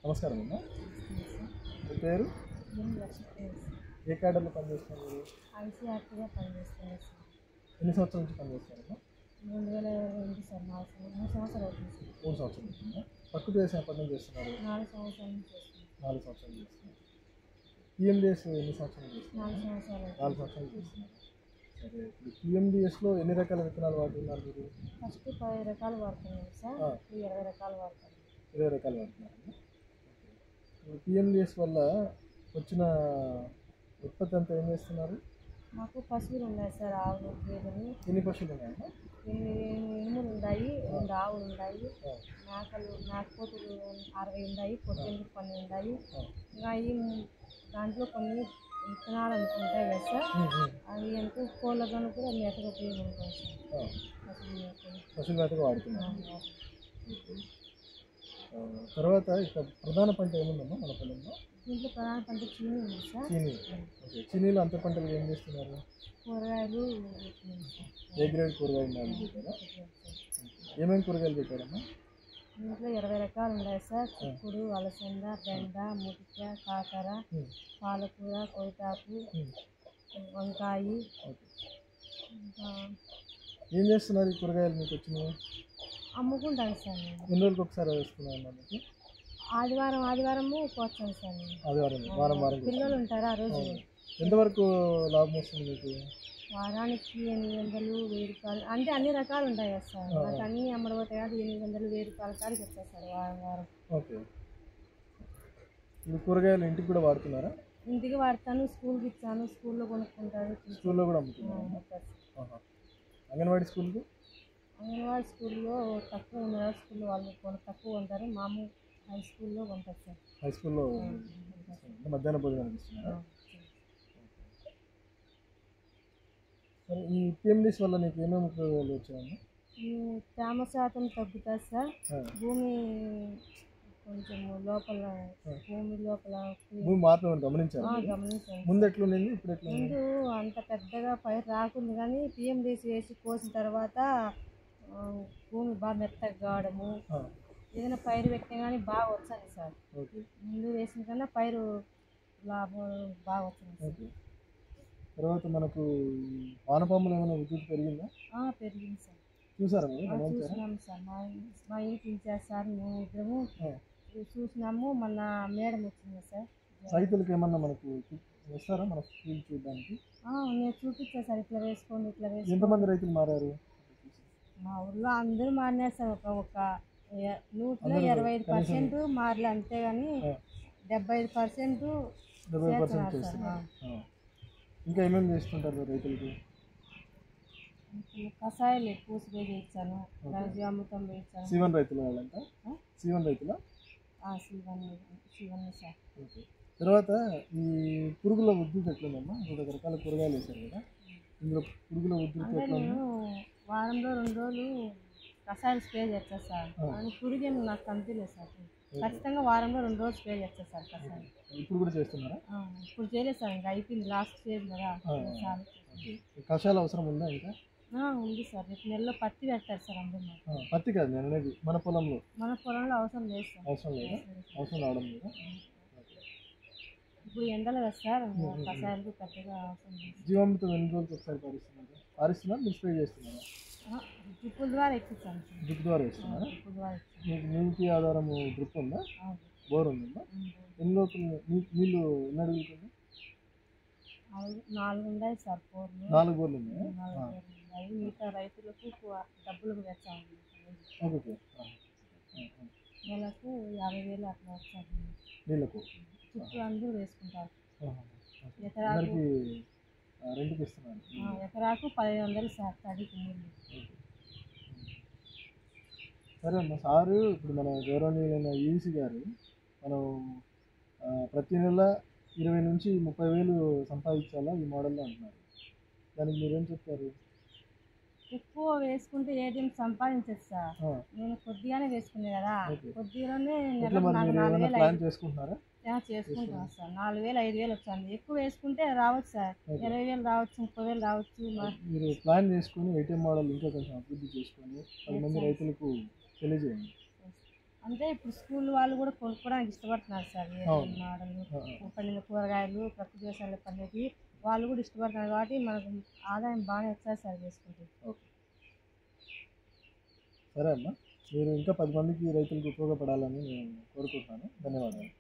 నమస్కారం అమ్మా. మీ పేరు? ఏ క్యాడర్లో పనిచేస్తున్నారు మీరు? ఐసీఆర్టీగా పనిచేస్తారు సార్. ఎన్ని సంవత్సరాల నుంచి పనిచేస్తున్నారమ్మా? 2002 సార్. 3 సంవత్సరాలు అవుతుంది సార్. 3 సంవత్సరాల నుంచి. ప్రకృతి వ్యవసాయం పని చేస్తున్నారు? 4 సంవత్సరాల నుంచి చేస్తున్నాను. 4 సంవత్సరాలు చేస్తున్నారు. పిఎండిఎస్ ఎన్ని సంవత్సరాలు చేస్తున్నారు? 4 సంవత్సరాలు 4 సంవత్సరాలు చేస్తున్నారు. సరే, ఇప్పుడు పిఎండిఎస్లో ఎన్ని రకాల విత్తనాలు వాడుతున్నారు మీరు? ఫస్ట్ 10 రకాలు వాడుతున్నాను సార్. ఇప్పుడు 20 రకాలు వాడతాను. 20 రకాలు వాడుతున్నారు. పిఎండిఎస్ వల్ల వచ్చిన ఉత్పత్తి అంతా ఏం చేస్తున్నారు? మాకు పశువులు ఉన్నాయి సార్, ఆవులు, గేదెలు. ఎన్ని పశువులు ఉన్నాయమ్మా? 8 ఎనుములు ఉన్నాయి, 2 ఆవులు ఉన్నాయి, మేకపోతులు 60 ఉన్నాయి, పొట్టేళ్ళు 12 ఉన్నాయి. ఇంకా దాంట్లో కొన్ని విత్తనాలు అనుకుంటాయి కదా సార్, అవి ఎంతో కోళ్ళగాను కూడా మేతగా ఉపయోగపడతాయి సార్. పశువుల మేతగా వాడుతున్నాం. తర్వాత ఇక ప్రధాన పంట ఏముందమ్మా మన పొలంలో? దీంట్లో ప్రధాన పంట చీనీ ఉంది సార్. చీనీ. ఓకే, చీనీలో అంత పంటలు ఏం చేస్తున్నారు? కూరగాయలు. ఏ గ్రేడ్ కూరగాయలు పెట్టారా? ఏమేమి కూరగాయలు పెట్టారమ్మా? దీంట్లో 20 రకాలు ఉన్నాయి సార్. చిక్కుడు, అలసంద, బెండ, ముటిక, కాకర, పాలకూర, కొయ్యటాకు, వంకాయ. ఇంకా ఏం చేస్తున్నారు ఈ కూరగాయలు మీకు వచ్చినాయి? అమ్ముకుంటాను సార్ నేను. ఎన్ని రోజులకు ఒకసారి వేస్తున్నారమ్మా మీకు? ఆదివారము కోస్తాను సార్ నేను. ఆదివారం, వారం పిల్లలు ఉంటారు ఆ రోజు. ఎంతవరకు లాభం వస్తుంది మీకు? వారానికి 800, 1000 రూపాయలు, అంటే అన్ని రకాలు ఉంటాయి కదా సార్. నాకు అన్నీ అమ్మడపోతాయి కాదు, 800, 1000 రూపాయల కాడికి వచ్చాయి సార్ వారం. ఓకే, ఇప్పుడు కూరగాయలు ఇంటికి కూడా వాడుతున్నారా? ఇంటికి వాడతాను, స్కూల్కి ఇచ్చాను, స్కూల్లో కొనుక్కుంటారు. స్కూల్లో కూడా అమ్ముతున్నారు? అంగన్వాడీ స్కూల్కి? అంగన్వాడీ స్కూల్లో తక్కువ ఉన్నారు, స్కూల్లో వాళ్ళు తక్కువ ఉంటారు. మామూలు హై స్కూల్లో కొంటారు సార్. హై స్కూల్లో మధ్యాహ్న భోజనం ఇస్తున్నారా? సరే, ఈ పిఎండిఎస్ వల్ల నీకు ఏమేమి ఉపయోగాలు వచ్చాయమ్మా? తేమ శాతం తగ్గుతుంది సార్. భూమి కొంచెం లోపల, భూమి మార్పు గమనించాలి. గమనించాను. ముందు ఎట్లుండింది, ఇప్పుడు ఎట్లా? ముందు అంత పెద్దగా పైరు రాకుంది, కానీ పిఎండిఎస్ వేసి కోసిన తర్వాత భూమి బాగా మెత్తగా కావడము, ఏదైనా పైరు పెట్టినా కానీ బాగా వచ్చాను సార్. ముందు వేసిన కన్నా పైరు లాభం బాగా వచ్చింది సార్. తర్వాత మనకు వానపాములు ఏమైనా విద్యుత్ పెరిగిందా? పెరిగింది సార్. చూసారా మీరు? చూసినాము సార్. మా ఇంటికి ఇచ్చారు సార్, మేము ఇద్దరము చూసినాము. మొన్న మేడం వచ్చింది సార్. రైతులకు ఏమన్నా మనకు వస్తారా మన ఫీల్డ్ చూడడానికి? నేను చూపించాను సార్, ఇట్లా వేసుకోండి, ఇట్లా వేసుకోండి. ఎంతమంది రైతులు మారారు? మా ఊళ్ళో అందరూ మారినారు సార్. ఒక 125% మారలే, అంతేగాని 75% చేస్తున్నారు. ఇంకా ఏమేమి చేస్తుంటారు రైతులకి? కషాయాలు ఎక్కువ స్ప్రే చేయించాను, అమృతం వేయించాను. సీవన్ రైతుల వాళ్ళంతా? సీవన్ రైతుల? శివన్ సార్. ఓకే, తర్వాత ఈ పురుగుల ఉధృతి ఎట్లుందమ్మా? 2 రకాల కూరగాయలు వేశారు కదా, ఇందులో పురుగుల ఉధృతి ఎట్లా? నేను వారంలో 2 రోజులు కషాయాలు స్ప్రే చేస్తాను సార్. కానీ పురుగు నాకు కనిపించలేదు సార్. ఖచ్చితంగా వారంలో 2 రోజులు స్ప్రే చేస్తాను సార్ కషాయం. ఇప్పుడు కూడా చేస్తున్నారా? ఇప్పుడు చేయలేదు సార్, ఇంకా అయిపోయింది, లాస్ట్ స్టేజ్ కదా. కషాయాలు అవసరం ఉందా ఇంకా? ఉంది సార్. రేపు నెలలో పత్తి పెడతారు సార్ అందరూ. పత్తి కాదు నేను అనేది, మన పొలంలో అవసరం లేదు సార్. అవసరం లేదా? అవసరం రావడం లేదా? ఇప్పుడు ఎండలు కదా సార్, కషాయాలకు పెద్దగా అవసరం లేదు. జీవామృతం ఎన్ని రోజులకు ఒకసారి పారిస్తున్నారు మీరు స్ప్రే చేస్తున్నారా? డ్రిప్పుల ద్వారా ఎక్కిస్తాను. డ్రిప్ ద్వారా వేస్తున్నారా? మీకు నీటి ఆధారం డ్రిప్ ఉందా? బోర్ ఉందా? ఎన్ని లోపల నీళ్ళు ఎన్ని అడుగుతుంది? 4 ఉన్నాయి సార్. 4 బోర్లు ఉన్నాయా? మిగతా రైతులకు డబ్బులకు వేస్తాము. ఓకే, నెలకు 50,000 అట్లా వచ్చారు నీళ్ళకు. చుట్టూ అందరూ వేసుకుంటారు. రెండుకి ఇస్తున్నాను. ఎకరాకు 1500 సార్ తడికి నీళ్ళు. సరే అమ్మా, సారు ఇప్పుడు మన గౌరవనీయులైన ఈసీ గారు మనం ప్రతి నెల 20 నుంచి 30,000 సంపాదించాలా ఈ మోడల్లో అంటున్నారు. దానికి మీరేం చెప్తారు? ఎక్కువ వేసుకుంటే ఏటీఎం సంపాదించచ్చు సార్. నేను కొద్దిగానే వేసుకునే కదా, కొద్దిగానే ప్లాన్ చేసుకుంటున్నారా? చేసుకుంటున్నాను సార్. 4,000, 5,000 వచ్చాను. ఎక్కువ వేసుకుంటే రావచ్చు సార్, 20,000 రావచ్చు, 30,000 రావచ్చు. మీరు ప్లాన్ చేసుకుని ఏటీఎం మోడల్ ఇంకా కొంచెం అభివృద్ధి చేసుకొని 10 మంది రైతులకు తెలియజేయండి. అంటే ఇప్పుడు స్కూల్ వాళ్ళు కూడా కొనుక్కోవడానికి ఇష్టపడుతున్నారు సార్ ఈ అవును. మోడల్ పండిన కూరగాయలు ప్రకృతి వ్యవసాయంలో పండేవి వాళ్ళు కూడా ఇష్టపడుతున్నారు కాబట్టి మనకు ఆదాయం బాగానే వస్తుంది సార్ చేసుకుంటే. ఓకే, సరే అమ్మా, మీరు ఇంకా 10 మందికి రైతులకు ఉపయోగపడాలని నేను కోరుకుంటున్నాను. ధన్యవాదాలు.